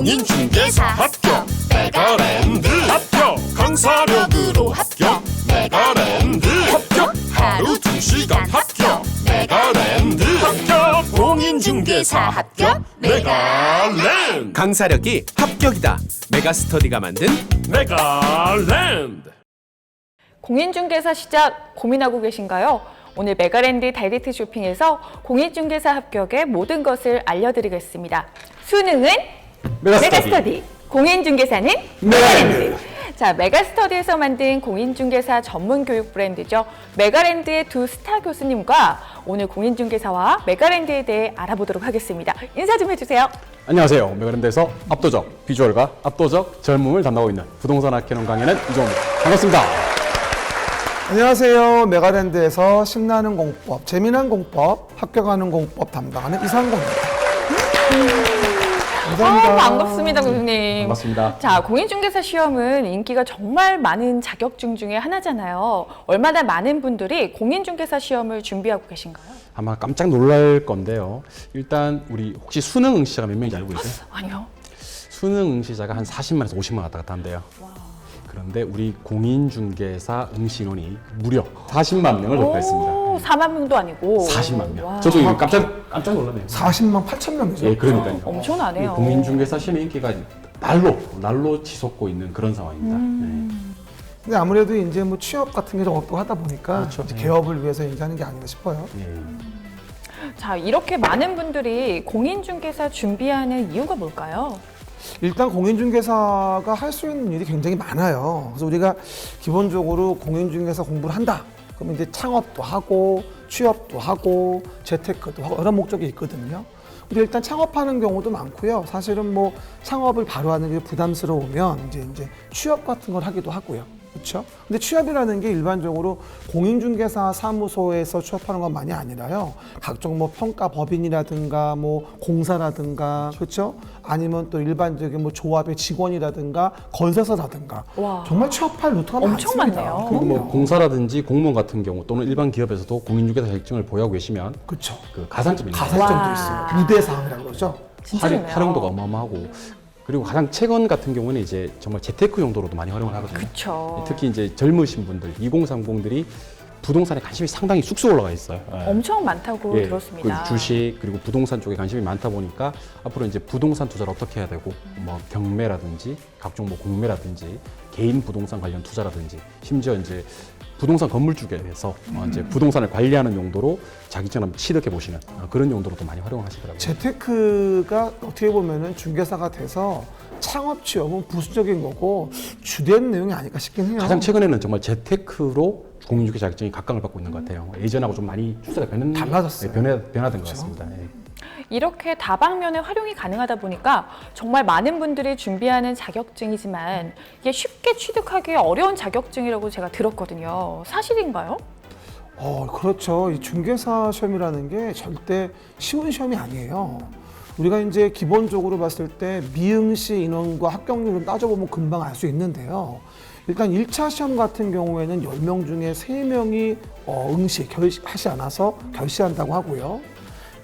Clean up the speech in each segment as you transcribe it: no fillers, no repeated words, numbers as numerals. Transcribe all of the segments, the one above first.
공인중개사 합격, 메가랜드 합격, 강사력으로 합격, 메가랜드 합격, 하루 2시간 합격, 메가랜드 합격, 공인중개사 합격, 메가랜드 강사력이 합격이다. 메가스터디가 만든 메가랜드. 공인중개사 시작 고민하고 계신가요? 오늘 메가랜드 다이렉트 쇼핑에서 공인중개사 합격의 모든 것을 알려드리겠습니다. 수능은 메가스터디, 공인중개사는 메가랜드. 자, 메가스터디에서 만든 공인중개사 전문 교육 브랜드죠. 메가랜드의 두 스타 교수님과 오늘 공인중개사와 메가랜드에 대해 알아보도록 하겠습니다. 인사 좀 해주세요. 안녕하세요. 메가랜드에서 압도적 비주얼과 압도적 젊음을 담당하고 있는 부동산 학회논 강의는 이종호입니다. 반갑습니다. 안녕하세요. 메가랜드에서 신나는 공법, 재미난 공법, 합격하는 공법 담당하는 이상공입니다. 감사합니다. 반갑습니다, 교수님. 반갑습니다. 자, 공인중개사 시험은 인기가 정말 많은 자격증 중에 하나잖아요. 얼마나 많은 분들이 공인중개사 시험을 준비하고 계신가요? 아마 깜짝 놀랄 건데요. 일단 우리 혹시 수능 응시자가 몇 명인지 알고 계세요? 아니요. 수능 응시자가 한 40만에서 50만 왔다 갔다 한대요. 그런데 우리 공인중개사 응시 인원이 무려 40만 명을 돌파했습니다. 4만 명도 아니고. 40만 명. 와. 저도 이거 깜짝 놀랐네요. 40만 8천 명이죠. 예, 그러니까요. 엄청나네요. 이 공인중개사 시험의 인기가 날로 치솟고 있는 그런 상황입니다. 네. 근데 아무래도 이제 뭐 취업 같은 게 좀 없고 하다 보니까 그렇죠. 이제 네. 개업을 위해서 얘기하는 게 아닌가 싶어요. 예. 자, 이렇게 많은 분들이 공인중개사 준비하는 이유가 뭘까요? 일단 공인중개사가 할 수 있는 일이 굉장히 많아요. 그래서 우리가 기본적으로 공인중개사 공부를 한다. 그러면 이제 창업도 하고 취업도 하고 재테크도 하고 여러 목적이 있거든요. 근데 일단 창업하는 경우도 많고요. 사실은 뭐 창업을 바로 하는 게 부담스러우면 이제 취업 같은 걸 하기도 하고요. 그렇죠? 근데 취업이라는 게 일반적으로 공인중개사 사무소에서 취업하는 것만이 아니라요. 각종 뭐 평가 법인이라든가 뭐 공사라든가 그렇죠? 아니면 또 일반적인 뭐 조합의 직원이라든가 건설사라든가 와. 정말 취업할 루트가 엄청 많습니다. 많네요. 그리고 뭐 그럼요. 공사라든지 공무원 같은 경우 또는 일반 기업에서도 공인중개사 자격증을 보유하고 계시면 그렇죠. 그 가산점이 있는 가산점도 와. 있어요. 우대사항이라고 그러죠. 진짜 좋네요. 활용도가 어마어마하고 그리고 가장 최근 같은 경우는 이제 정말 재테크 용도로도 많이 활용을 하거든요. 그쵸. 특히 이제 젊으신 분들 2030들이 부동산에 관심이 상당히 쑥쑥 올라가 있어요. 예. 엄청 많다고 예, 들었습니다. 그 주식 그리고 부동산 쪽에 관심이 많다 보니까 앞으로 이제 부동산 투자를 어떻게 해야 되고 뭐 경매라든지 각종 뭐 공매라든지 개인 부동산 관련 투자라든지 심지어 이제 부동산 건물 쪽에서 이제 부동산을 관리하는 용도로 자격증을 한번 취득해 보시는 그런 용도로도 많이 활용을 하시더라고요. 재테크가 어떻게 보면은 중개사가 돼서 창업 취업은 부수적인 거고 주된 내용이 아닐까 싶긴 해요. 가장 최근에는 정말 재테크로 공인중개사 자격증이 각광을 받고 있는 것 같아요. 예전하고 좀 많이 추세가 달라졌어요. 변화된 것 같습니다. 예. 이렇게 다방면의 활용이 가능하다 보니까 정말 많은 분들이 준비하는 자격증이지만 이게 쉽게 취득하기 어려운 자격증이라고 제가 들었거든요. 사실인가요? 그렇죠. 이 중개사 시험이라는 게 절대 쉬운 시험이 아니에요. 우리가 이제 기본적으로 봤을 때 미응시 인원과 합격률을 따져보면 금방 알 수 있는데요. 일단 1차 시험 같은 경우에는 10명 중에 3명이 응시하지 않아서 결시한다고 하고요.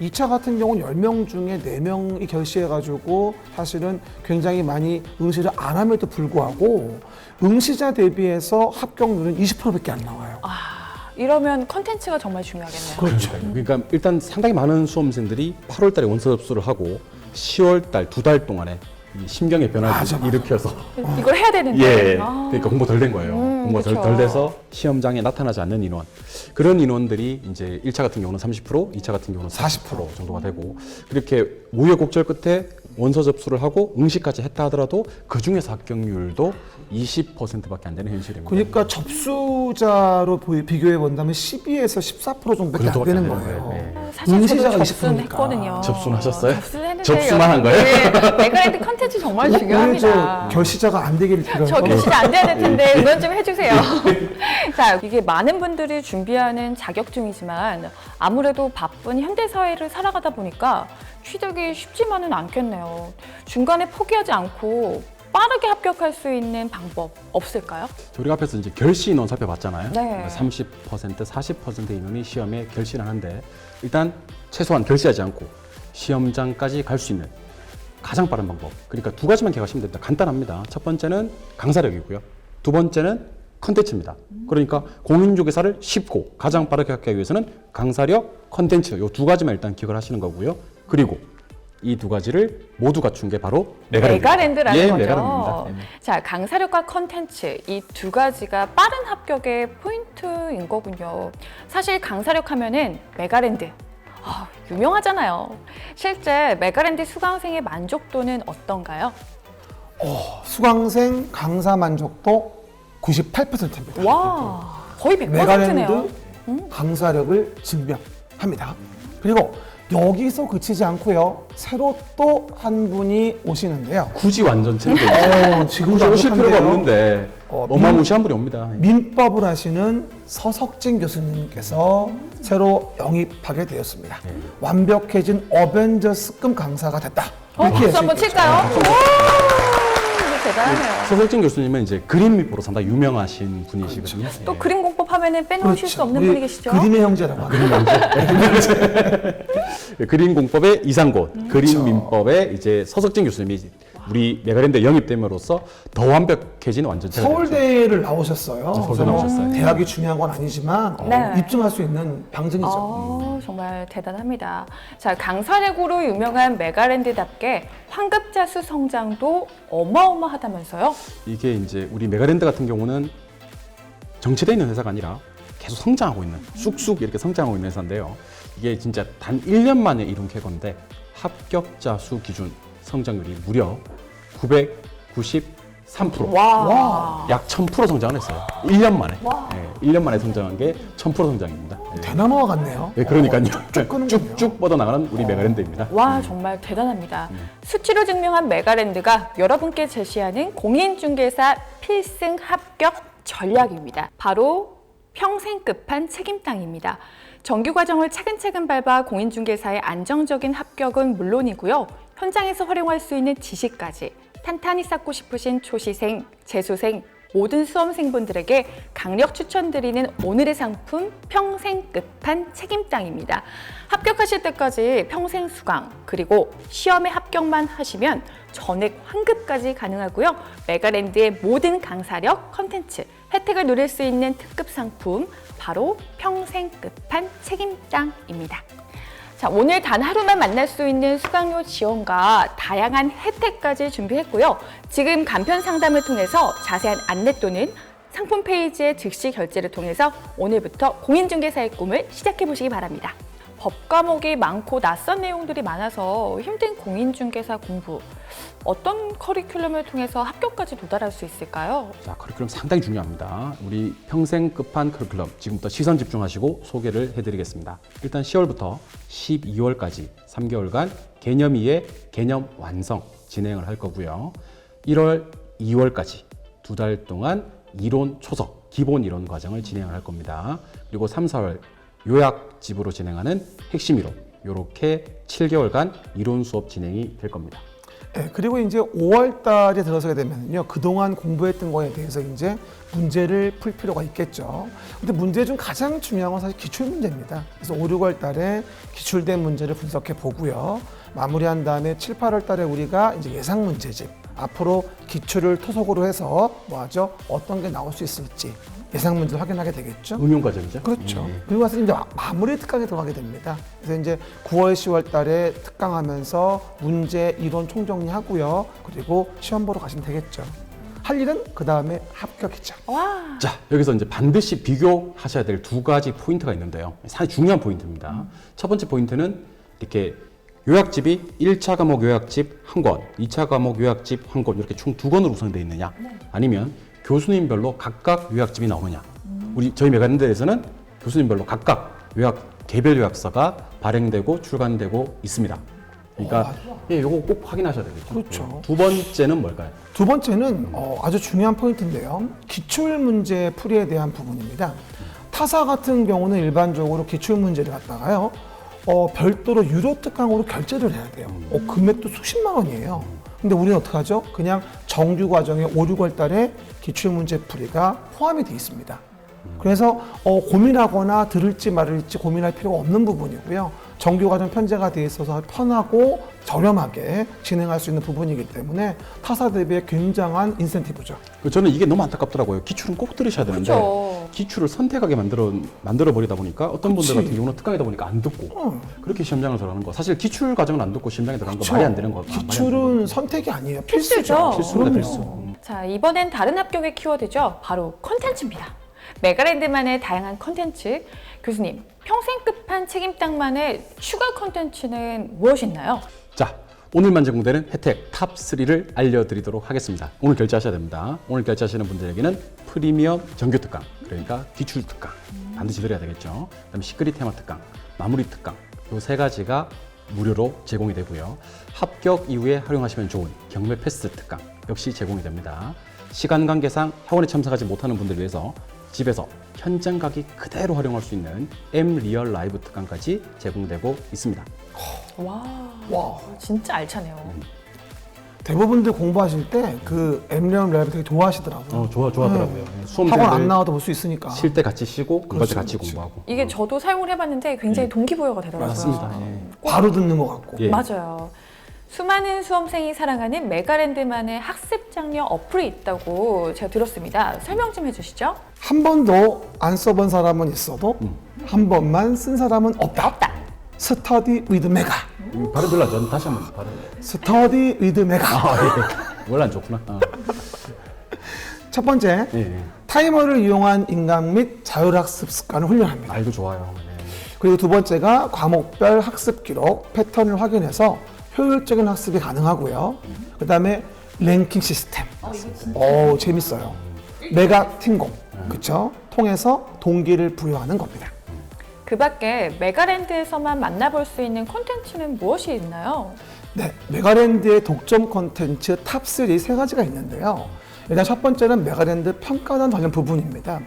2차 같은 경우는 10명 중에 4명이 결시해가지고 사실은 굉장히 많이 응시를 안 함에도 불구하고 응시자 대비해서 합격률은 20%밖에 안 나와요. 이러면 컨텐츠가 정말 중요하겠네요. 그렇죠. 그러니까 일단 상당히 많은 수험생들이 8월 달에 원서 접수를 하고 10월 달 2달 동안에 이 심경의 변화를 맞아. 일으켜서 이걸 해야 되는데. 예, 그러니까 공부 덜 된 거예요. 공부가 그쵸. 덜 돼서 시험장에 나타나지 않는 인원 그런 인원들이 이제 1차 같은 경우는 30%, 2차 같은 경우는 40% 정도가 되고 그렇게 우여곡절 끝에 원서 접수를 하고 응시까지 했다 하더라도 그 중에서 합격률도 20%밖에 안 되는 현실입니다. 그러니까 접수자로 비교해 본다면 12에서 14% 정도밖에 안 되는 그래도 거예요. 네. 사실 응시자가 저도 접수는 20%니까. 했거든요. 접수는 하셨어요? 접수는 했는데 접수만 한 거예요? 네, 메가랜드 컨텐츠 정말 오늘 중요합니다. 저 결시자가 안 되길 빌어요. 저 결실 안 돼야 될 텐데 응원 좀 해주세요. 자, 이게 많은 분들이 준비하는 자격증이지만 아무래도 바쁜 현대 사회를 살아가다 보니까 취득이 쉽지만은 않겠네요. 중간에 포기하지 않고 빠르게 합격할 수 있는 방법 없을까요? 우리가 앞에서 이제 결시 인원 살펴봤잖아요. 네. 30%, 40% 인원이 시험에 결시를 하는데 일단 최소한 결시하지 않고 시험장까지 갈 수 있는 가장 빠른 방법. 그러니까 두 가지만 기억하시면 됩니다. 간단합니다. 첫 번째는 강사력이고요. 두 번째는 컨텐츠입니다. 그러니까 공인중개사를 쉽고 가장 빠르게 학교하기 위해서는 강사력, 컨텐츠 이 두 가지만 일단 기억을 하시는 거고요. 그리고 이 두 가지를 모두 갖춘 게 바로 메가랜드라는 예, 거죠. 메가랜드입니다. 네. 자, 강사력과 컨텐츠 이 두 가지가 빠른 합격의 포인트인 거군요. 사실 강사력 하면은 메가랜드 유명하잖아요. 실제 메가랜드 수강생의 만족도는 어떤가요? 수강생 강사 만족도 98%입니다. 와, 거의 100%네요. 메가랜드 강사력을 증명합니다. 그리고 여기서 그치지 않고요. 새로 또 한 분이 오시는데요. 굳이 완전체인데 지금도 굳이 오실 필요가 완벽한데요. 없는데 어마무시한 분이 옵니다. 민법을 하시는 서석진 교수님께서 새로 영입하게 되었습니다. 완벽해진 어벤져스급 강사가 됐다. 이렇게 박수 한번 얘기할 수 칠까요? 있겠죠. 오, 대단하네요. 서석진 교수님은 이제 그림 미포로 상당히 유명하신 분이시거든요. 또 그림 공법 하면은 빼놓으실 수 없는 우리 분이시죠? 그림의 형제라고 합니다. 그림 공법의 이상곤, 그림 민법의 이제 서석진 교수님이 우리 메가랜드에 영입됨으로써 더 완벽해진 완전체가 됐죠. 서울대를 나오셨어요. 서울대 그래서 나오셨어요. 대학이 중요한 건 아니지만 네. 입증할 수 있는 방증이죠. 정말 대단합니다. 자, 강사력으로 유명한 메가랜드답게 환급자수 성장도 어마어마하다면서요? 이게 이제 우리 메가랜드 같은 경우는 정체되어 있는 회사가 아니라 계속 성장하고 있는 쑥쑥 이렇게 성장하고 있는 회사인데요. 이게 진짜 단 1년 만에 이룬 쾌거인데 합격자 수 기준 성장률이 무려 993%. 와. 약 1000% 성장을 했어요. 1년 만에. 네, 1년 만에 성장한 게 1000% 성장입니다. 네. 대나무와 같네요. 네, 그러니까요. 끄는군요. 쭉쭉 뻗어나가는 우리 메가랜드입니다. 와, 정말 대단합니다. 수치로 증명한 메가랜드가 여러분께 제시하는 공인중개사 필승 합격 전략입니다. 바로 평생 끝판 책임당입니다. 정규 과정을 차근차근 밟아 공인중개사의 안정적인 합격은 물론이고요. 현장에서 활용할 수 있는 지식까지 탄탄히 쌓고 싶으신 초시생, 재수생, 모든 수험생분들에게 강력 추천드리는 오늘의 상품 평생 끝판 책임당입니다. 합격하실 때까지 평생 수강 그리고 시험에 합격만 하시면 전액 환급까지 가능하고요. 메가랜드의 모든 강사력, 컨텐츠, 혜택을 누릴 수 있는 특급 상품 바로 평생 끝판 책임당입니다. 자, 오늘 단 하루만 만날 수 있는 수강료 지원과 다양한 혜택까지 준비했고요. 지금 간편 상담을 통해서 자세한 안내 또는 상품 페이지의 즉시 결제를 통해서 오늘부터 공인중개사의 꿈을 시작해 보시기 바랍니다. 법 과목이 많고 낯선 내용들이 많아서 힘든 공인중개사 공부, 어떤 커리큘럼을 통해서 합격까지 도달할 수 있을까요? 자, 커리큘럼 상당히 중요합니다. 우리 평생 끝판 커리큘럼 지금부터 시선 집중하시고 소개를 해드리겠습니다. 일단 10월부터 12월까지 3개월간 개념 2의 개념 완성 진행을 할 거고요. 1월, 2월까지 2달 동안 이론 초석, 기본 이론 과정을 진행을 할 겁니다. 그리고 3, 4월 요약집으로 진행하는 핵심 이론, 이렇게 7개월간 이론 수업 진행이 될 겁니다. 네, 그리고 이제 5월 달에 들어서게 되면요. 그동안 공부했던 거에 대해서 이제 문제를 풀 필요가 있겠죠. 근데 문제 중 가장 중요한 건 사실 기출 문제입니다. 그래서 5, 6월 달에 기출된 문제를 분석해 보고요. 마무리한 다음에 7, 8월 달에 우리가 이제 예상 문제집, 앞으로 기출을 토속으로 해서 뭐 하죠? 어떤 게 나올 수 있을지 예상 문제를 확인하게 되겠죠. 응용 과정이죠. 그렇죠. 그리고 나서 이제 마무리 특강에 들어가게 됩니다. 그래서 이제 9월, 10월 달에 특강하면서 문제 이론 총정리하고요. 그리고 시험 보러 가시면 되겠죠. 할 일은 그 다음에 합격이죠. 와. 자, 여기서 이제 반드시 비교하셔야 될 두 가지 포인트가 있는데요. 상당히 중요한 포인트입니다. 첫 번째 포인트는 이렇게 요약집이 1차 과목 요약집 한 권, 2차 과목 요약집 한 권 이렇게 총 2권으로 구성되어 있느냐, 아니면 교수님별로 각각 요약집이 나오느냐. 저희 메가랜드에서는 교수님별로 각각 개별 요약서가 발행되고 출간되고 있습니다. 그러니까 요거 꼭 확인하셔야 되겠죠. 그렇죠. 두 번째는 뭘까요? 두 번째는 아주 중요한 포인트인데요. 기출 문제 풀이에 대한 부분입니다. 타사 같은 경우는 일반적으로 기출 문제를 갖다가요. 별도로 유료 특강으로 결제를 해야 돼요. 금액도 수십만 원이에요. 근데 우리는 어떻게 하죠? 그냥 정규 과정에 5, 6월 달에 기출문제 풀이가 포함이 되어 있습니다. 그래서 고민하거나 들을지 말을지 고민할 필요가 없는 부분이고요. 정규과정 편제가 돼 있어서 편하고 저렴하게 진행할 수 있는 부분이기 때문에 타사 대비에 굉장한 인센티브죠. 저는 이게 너무 안타깝더라고요. 기출은 꼭 들으셔야 되는데 그렇죠. 기출을 선택하게 만들어 버리다 보니까 어떤 분들 그치. 같은 경우는 특강이다 보니까 안 듣고 그렇게 시험장을 들어가는 거. 사실 기출 과정은 안 듣고 시험장에 들어가는 거 말이 안 되는 거. 기출은 선택이 아니에요. 필수죠. 필수입니다, 그럼요. 필수. 자, 이번엔 다른 합격의 키워드죠. 바로 컨텐츠입니다. 메가랜드만의 다양한 컨텐츠. 교수님, 평생 끝판 책임당만의 추가 컨텐츠는 무엇이나요? 자, 오늘만 제공되는 혜택 탑3를 알려드리도록 하겠습니다. 오늘 결제하셔야 됩니다. 오늘 결제하시는 분들에게는 프리미엄 정규 특강, 그러니까 기출 특강 반드시 드려야 되겠죠. 그다음에 시크릿 테마 특강, 마무리 특강, 이 세 가지가 무료로 제공이 되고요. 합격 이후에 활용하시면 좋은 경매 패스 특강 역시 제공이 됩니다. 시간 관계상 학원에 참석하지 못하는 분들을 위해서 집에서 현장 강의 그대로 활용할 수 있는 M 리얼 라이브 특강까지 제공되고 있습니다. 와. 진짜 알차네요. 대부분들 공부하실 때 그 엠리엄 라이브 되게 좋아하시더라고요. 좋아하더라고요. 학원 안 나와도 볼 수 있으니까. 쉴 때 같이 쉬고 공부할 때 그렇죠, 같이 그렇죠. 공부하고. 이게 저도 사용을 해봤는데 굉장히 동기부여가 되더라고요. 맞습니다. 예. 바로 듣는 것 같고. 예. 맞아요. 수많은 수험생이 사랑하는 메가랜드만의 학습 장려 어플이 있다고 제가 들었습니다. 설명 좀 해주시죠. 한 번도 안 써본 사람은 있어도 한 번만 쓴 사람은 없다. 스터디 위드 메가. 발음 별로 안 좋아. 다시 한번 발음. 스터디 위드 메가. 원래 안 좋구나. 첫 번째, 예. 타이머를 이용한 인강 및 자율학습 습관을 훈련합니다. 말도 좋아요. 네. 그리고 두 번째가 과목별 학습 기록 패턴을 확인해서 효율적인 학습이 가능하고요. 그 다음에 랭킹 시스템. 재밌어요. 메가 팀공. 그쵸? 통해서 동기를 부여하는 겁니다. 그 밖에 메가랜드에서만 만나볼 수 있는 콘텐츠는 무엇이 있나요? 네, 메가랜드의 독점 콘텐츠 탑3 세 가지가 있는데요. 일단 첫 번째는 메가랜드 평가단 관련 부분입니다.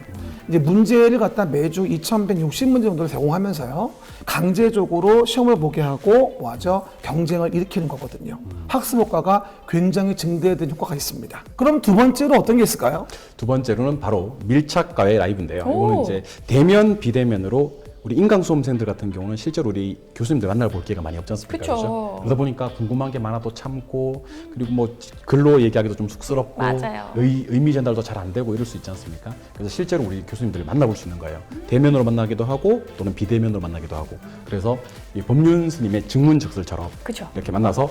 이제 문제를 갖다 매주 2,160문제 정도를 제공하면서요. 강제적으로 시험을 보게 하고 뭐하죠? 경쟁을 일으키는 거거든요. 학습 효과가 굉장히 증대되는 효과가 있습니다. 그럼 두 번째로 어떤 게 있을까요? 두 번째로는 바로 밀착과외 라이브인데요. 오. 이거는 이제 대면 비대면으로 우리 인강 수험생들 같은 경우는 실제로 우리 교수님들 만나볼 기회가 많이 없지 않습니까? 그쵸. 그렇죠? 그러다 보니까 궁금한 게 많아도 참고 그리고 뭐 글로 얘기하기도 좀 쑥스럽고 맞아요. 의미 전달도 잘 안 되고 이럴 수 있지 않습니까? 그래서 실제로 우리 교수님들을 만나볼 수 있는 거예요. 대면으로 만나기도 하고 또는 비대면으로 만나기도 하고 그래서 이 법륜 스님의 증문즉설처럼 그쵸. 이렇게 만나서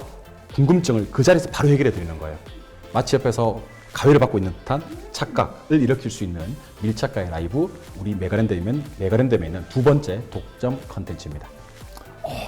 궁금증을 그 자리에서 바로 해결해 드리는 거예요. 마치 옆에서 가위를 받고 있는 듯한 착각을 일으킬 수 있는 밀착과의 라이브 우리 메가랜드맨은 두 번째 독점 컨텐츠입니다.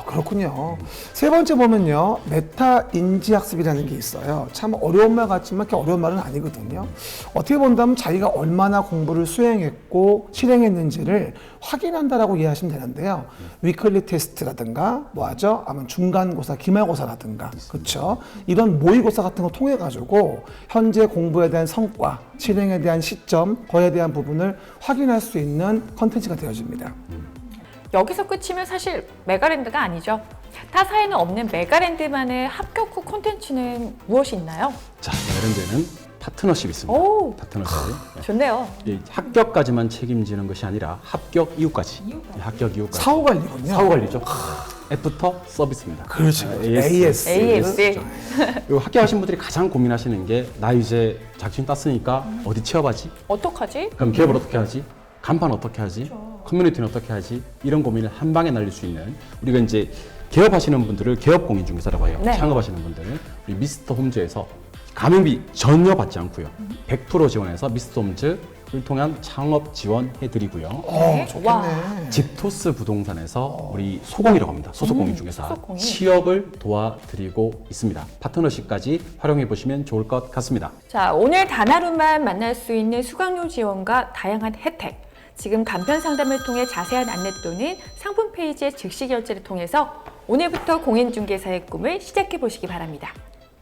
그렇군요. 세 번째 보면요. 메타 인지 학습이라는 게 있어요. 참 어려운 말 같지만 그렇게 어려운 말은 아니거든요. 어떻게 본다면 자기가 얼마나 공부를 수행했고 실행했는지를 확인한다라고 이해하시면 되는데요. 위클리 테스트라든가 뭐하죠? 아니면 중간고사, 기말고사라든가 그렇죠? 이런 모의고사 같은 거 통해 가지고 현재 공부에 대한 성과, 실행에 대한 시점, 거에 대한 부분을 확인할 수 있는 컨텐츠가 되어집니다. 여기서 끝이면 사실 메가랜드가 아니죠. 타사에는 없는 메가랜드만의 합격 후 콘텐츠는 무엇이 있나요? 자, 메가랜드에는 파트너십이 있습니다. 오. 파트너십. 좋네요. 이 합격까지만 책임지는 것이 아니라 합격 이후까지. 합격 이후까지. 사후관리군요. 사후관리죠. 애프터 서비스입니다. 그렇죠. AS. AS. 그리고 합격하신 분들이 가장 고민하시는 게 나 이제 자격증 땄으니까 어디 취업하지? 어떡하지? 그럼 기업을 어떻게 하지? 간판 어떻게 하지? 커뮤니티는 어떻게 하지? 이런 고민을 한 방에 날릴 수 있는 우리가 이제 개업하시는 분들을 개업공인중개사라고 해요. 네. 창업하시는 분들은 우리 미스터 홈즈에서 가맹비 전혀 받지 않고요. 100% 지원해서 미스터 홈즈를 통한 창업 지원해드리고요. 좋겠네. 와. 집토스 부동산에서 우리 소공이라고 합니다. 소속공인중개사 소속공인. 취업을 도와드리고 있습니다. 파트너십까지 활용해 보시면 좋을 것 같습니다. 자, 오늘 단 하루만 만날 수 있는 수강료 지원과 다양한 혜택. 지금 간편 상담을 통해 자세한 안내 또는 상품 페이지의 즉시 결제를 통해서 오늘부터 공인중개사의 꿈을 시작해 보시기 바랍니다.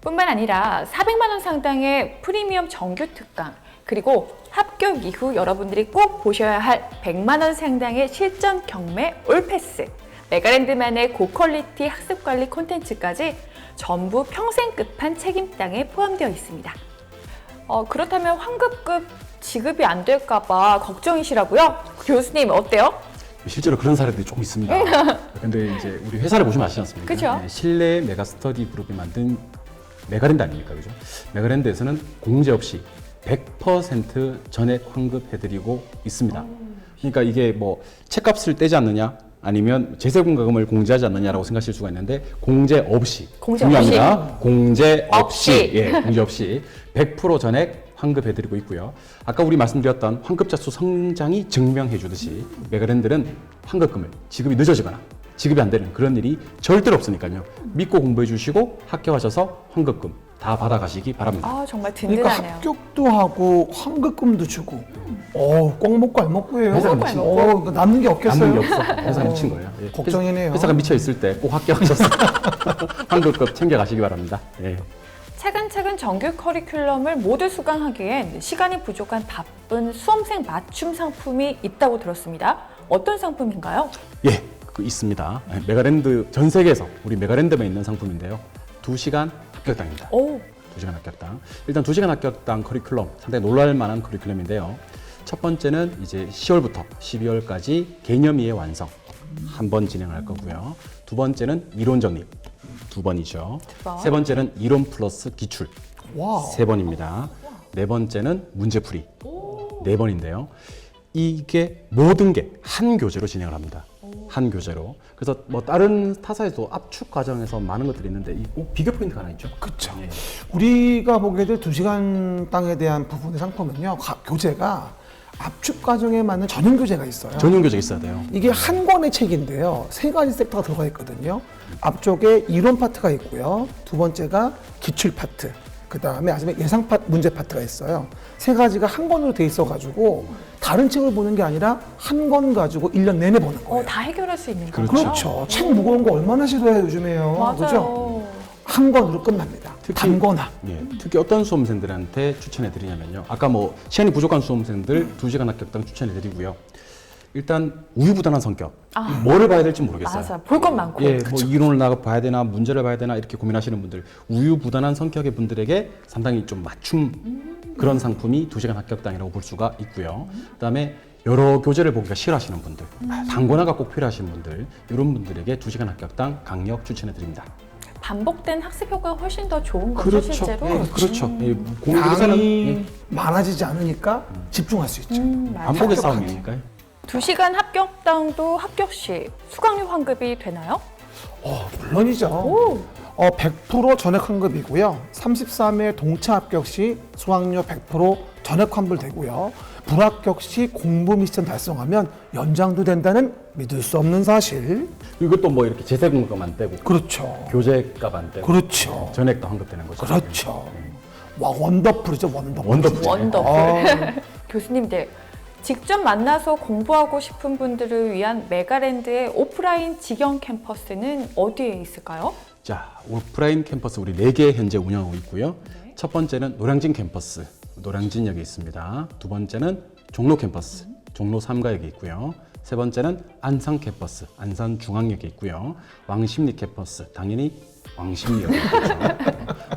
뿐만 아니라 400만 원 상당의 프리미엄 정규 특강, 그리고 합격 이후 여러분들이 꼭 보셔야 할 100만 원 상당의 실전 경매 올패스, 메가랜드만의 고퀄리티 학습관리 콘텐츠까지 전부 평생 끝판 책임당에 포함되어 있습니다. 그렇다면 환급급 지급이 안 될까봐 걱정이시라고요? 교수님 어때요? 실제로 그런 사례들이 좀 있습니다. 근데 이제 우리 회사를 보시면 아시지 않습니까? 그쵸. 네, 실내 메가스터디 그룹이 만든 메가랜드 아닙니까? 그죠? 메가랜드에서는 공제 없이 100% 전액 환급해드리고 있습니다. 그러니까 이게 뭐 책값을 떼지 않느냐 아니면 제세공과금을 공제하지 않느냐라고 생각하실 수가 있는데 공제 없이 공제 중요합니다. 공제 없이. 없이 예, 공제 없이 100% 전액 환급해드리고 있고요. 아까 우리 말씀드렸던 환급자 수 성장이 증명해 주듯이 메가랜드는 환급금을 지급이 늦어지거나 지급이 안 되는 그런 일이 절대로 없으니까요. 믿고 공부해 주시고 합격하셔서 환급금 다 받아가시기 바랍니다. 아, 정말 그러니까 든든하네요. 합격도 하고 환급금도 주고. 꼭 먹고 알 먹고예요. 회사가 미친 남는 게 없겠어요. 남는 게 없어. 회사가 미친 거예요. 예. 걱정이네요. 회사가 미쳐 있을 때 꼭 합격하셔서 환급금 챙겨가시기 바랍니다. 예. 차근차근 정규 커리큘럼을 모두 수강하기엔 시간이 부족한 바쁜 수험생 맞춤 상품이 있다고 들었습니다. 어떤 상품인가요? 예, 있습니다. 메가랜드 전 세계에서 우리 메가랜드만 있는 상품인데요. 2시간 합격당입니다. 오, 2시간 합격당. 일단 2시간 합격당 커리큘럼 상당히 놀랄 만한 커리큘럼인데요. 첫 번째는 이제 10월부터 12월까지 개념2의 완성 한 번 진행할 거고요. 두 번째는 이론 정립 2번이죠. 두 번. 세 번째는 이론 플러스 기출 와우. 3번입니다. 네 번째는 문제풀이 4번인데요. 이게 모든 게 한 교재로 진행을 합니다. 한 교재로. 그래서 뭐 다른 타사에도 압축 과정에서 많은 것들이 있는데 이 꼭 비교 포인트가 하나 있죠. 그렇죠. 예. 우리가 보게 될 2시간 땅에 대한 부분의 상품은요. 교재가 압축 과정에 맞는 전용 교재가 있어요. 전용 교재가 있어야 돼요. 이게 한 권의 책인데요. 3가지 섹터가 들어가 있거든요. 앞쪽에 이론 파트가 있고요. 두 번째가 기출 파트. 그 다음에 마지막에 예상 문제 파트가 있어요. 3가지가 한 권으로 돼 있어가지고 다른 책을 보는 게 아니라 한 권 가지고 1년 내내 보는 거예요. 다 해결할 수 있는 거죠? 그렇죠. 책 무거운 거 얼마나 싫어해요, 요즘에요. 맞아요. 그죠? 한 권으로 끝납니다. 단거나. 예, 특히 어떤 수험생들한테 추천해 드리냐면요. 아까 뭐 시간이 부족한 수험생들 2시간 합격당 추천해 드리고요. 일단 우유부단한 성격. 뭐를 봐야 될지 모르겠어요. 맞아. 볼 것 많고. 예, 뭐 이론을 나가 봐야 되나 문제를 봐야 되나 이렇게 고민하시는 분들 우유부단한 성격의 분들에게 상당히 좀 맞춤 그런 상품이 2시간 합격당이라고 볼 수가 있고요. 그다음에 여러 교재를 보기가 싫어하시는 분들, 단권화가 꼭 필요하신 분들 이런 분들에게 2시간 합격당 강력 추천해 드립니다. 반복된 학습 효과가 훨씬 더 좋은 거죠, 그렇죠. 실제로? 예, 그렇죠. 예, 공부에서는 양이 많아지지 않으니까 집중할 수 있죠. 반복의 싸움이니까요. 2시간 합격당도 합격 시 수강료 환급이 되나요? 물론이죠. 100% 전액 환급이고요. 33회 동차 합격 시 수강료 100% 전액 환불되고요. 불합격 시 공부 미션 달성하면 연장도 된다는 믿을 수 없는 사실. 이것도 뭐 이렇게 제세공과만 떼고 그렇죠. 교재값 안 떼고 그렇죠. 전액도 환급되는 거죠. 그렇죠. 와, 원더풀이죠, 원더풀. 원더풀. 원더풀. 교수님들, 직접 만나서 공부하고 싶은 분들을 위한 메가랜드의 오프라인 직영 캠퍼스는 어디에 있을까요? 자, 오프라인 캠퍼스 우리 4개 현재 운영하고 있고요. 첫 번째는 노량진 캠퍼스, 노량진역에 있습니다. 두 번째는 종로 캠퍼스, 종로 3가역에 있고요. 세 번째는 안산 캠퍼스, 안산 중앙역에 있고요. 왕십리 캠퍼스, 당연히 왕십리역에 있죠.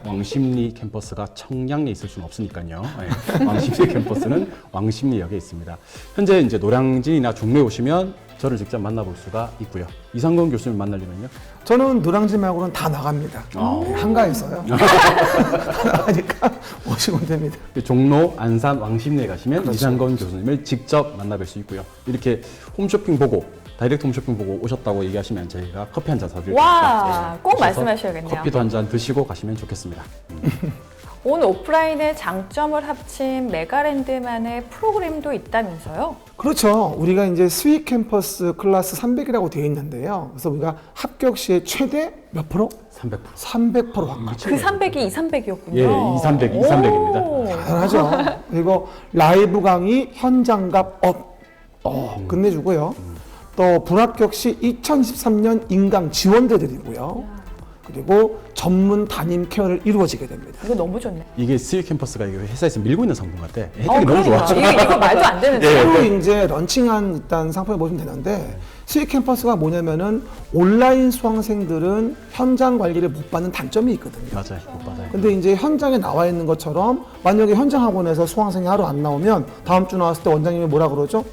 왕십리 캠퍼스가 청량리에 있을 수는 없으니까요. 네. 왕십리 캠퍼스는 왕십리역에 있습니다. 현재 이제 노량진이나 종로에 오시면 저를 직접 만나볼 수가 있고요. 이상건 교수님 만나려면요. 저는 노량진 말고는 다 나갑니다. 한가해서요. 다 나가니까 오시면 됩니다. 종로, 안산, 왕십리에 가시면 이상건 교수님을 직접 만나뵐 수 있고요. 이렇게 홈쇼핑 보고 다이렉트 홈쇼핑 보고 오셨다고 얘기하시면 저희가 커피 한 잔 사드릴 와, 테니까 꼭 오셔서 말씀하셔야겠네요. 커피도 한 잔 드시고 가시면 좋겠습니다. 오늘 오프라인의 장점을 합친 메가랜드만의 프로그램도 있다면서요? 그렇죠. 우리가 이제 스윗 캠퍼스 클래스 300이라고 되어 있는데요. 그래서 우리가 합격 시에 최대 몇 프로? 300%. 300% 확정. 그 300이 2,300이었군요. 예, 2,300입니다. 당연하죠. 그리고 라이브 강의 현장갑 업. 끝내주고요. 또 불합격 시 2023년 인강 지원도 드리고요. 그리고 전문 담임 케어를 이루어지게 됩니다. 이거 너무 좋네. 이게 스윗 캠퍼스가 이게 회사에서 밀고 있는 상품 같아. 혜택이 너무 좋아. 이거 말도 안 되는데. 새로 이제 런칭한 일단 상품을 보시면 되는데 스윗 캠퍼스가 뭐냐면은 온라인 수강생들은 현장 관리를 못 받는 단점이 있거든요. 맞아요. 못 받아요. 근데 이제 현장에 나와 있는 것처럼 만약에 현장 학원에서 수강생이 하루 안 나오면 다음 주 나왔을 때 원장님이 뭐라 그러죠?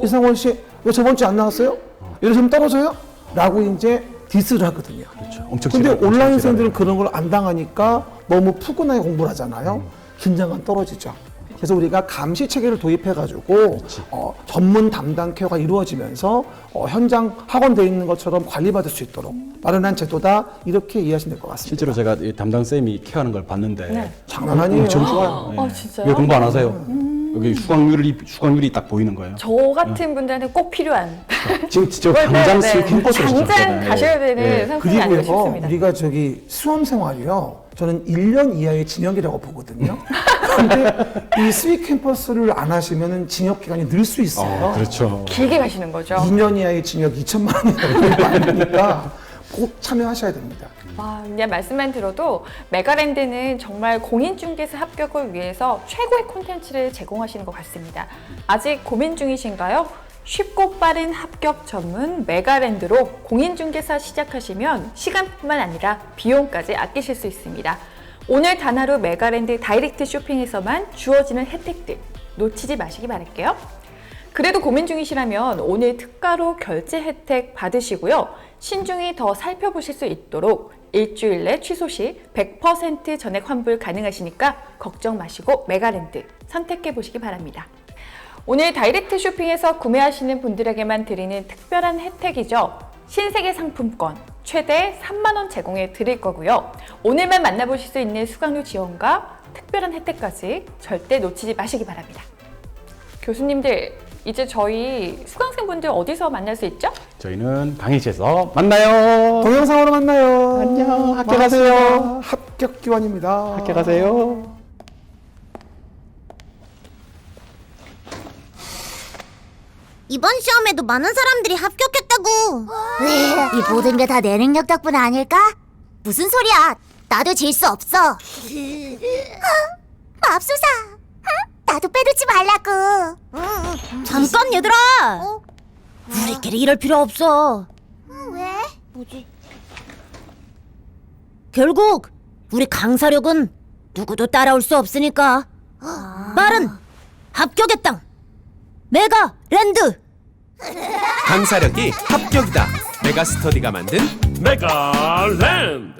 이상원 씨 왜 저번 주에 안 나왔어요? 이러시면 떨어져요? 라고 이제 디스를 하거든요. 그렇죠. 엄청 근데 지랄해요. 온라인생들은 엄청 그런 걸 안 당하니까 너무 푸근하게 공부를 하잖아요. 긴장감 떨어지죠. 그래서 우리가 감시 체계를 도입해가지고 전문 담당 케어가 이루어지면서 현장 학원돼 있는 것처럼 관리받을 수 있도록 마련한 제도다 이렇게 이해하시면 될 것 같습니다. 실제로 제가 이 담당 쌤이 케어하는 걸 봤는데 네. 장난 아니에요. 엄청 좋아요. 아, 진짜요? 왜 공부 안 하세요? 여기 수강률이 딱 보이는 거예요. 저 같은 분들한테 꼭 필요한. 지금 진짜 당장 스윗 캠퍼스로 당장 시작하잖아요. 가셔야 되는 상품이 아닐까 그리고요, 싶습니다. 우리가 저기 수험 생활이요. 저는 1년 이하의 징역이라고 보거든요. 근데 이 스윗 캠퍼스를 안 하시면 징역 기간이 늘 수 있어요. 그렇죠. 길게 가시는 거죠. 2년 이하의 징역 2천만 원이 많으니까 꼭 참여하셔야 됩니다. 와, 그냥 말씀만 들어도 메가랜드는 정말 공인중개사 합격을 위해서 최고의 콘텐츠를 제공하시는 것 같습니다. 아직 고민 중이신가요? 쉽고 빠른 합격 전문 메가랜드로 공인중개사 시작하시면 시간뿐만 아니라 비용까지 아끼실 수 있습니다. 오늘 단 하루 메가랜드 다이렉트 쇼핑에서만 주어지는 혜택들 놓치지 마시기 바랄게요. 그래도 고민 중이시라면 오늘 특가로 결제 혜택 받으시고요. 신중히 더 살펴보실 수 있도록 일주일 내 취소 시 100% 전액 환불 가능하시니까 걱정 마시고 메가랜드 선택해 보시기 바랍니다. 오늘 다이렉트 쇼핑에서 구매하시는 분들에게만 드리는 특별한 혜택이죠. 신세계 상품권 최대 3만 원 제공해 드릴 거고요. 오늘만 만나보실 수 있는 수강료 지원과 특별한 혜택까지 절대 놓치지 마시기 바랍니다. 교수님들, 이제 저희 수강생분들 어디서 만날 수 있죠? 저희는 강의실에서 만나요. 동영상으로 만나요. 안녕. 학교 반갑습니다. 가세요. 합격 기원입니다. 학교 가세요. 이번 시험에도 많은 사람들이 합격했다고. 이 모든 게 다 내 능력 덕분 아닐까? 무슨 소리야? 나도 질 수 없어. 맙소사. 나도 빼놓지 말라고. 잠깐 얘들아. 우리끼리 이럴 필요 없어. 왜? 뭐지? 결국 우리 강사력은 누구도 따라올 수 없으니까 말은 합격했당. 메가랜드. 강사력이 합격이다. 메가스터디가 만든 메가랜드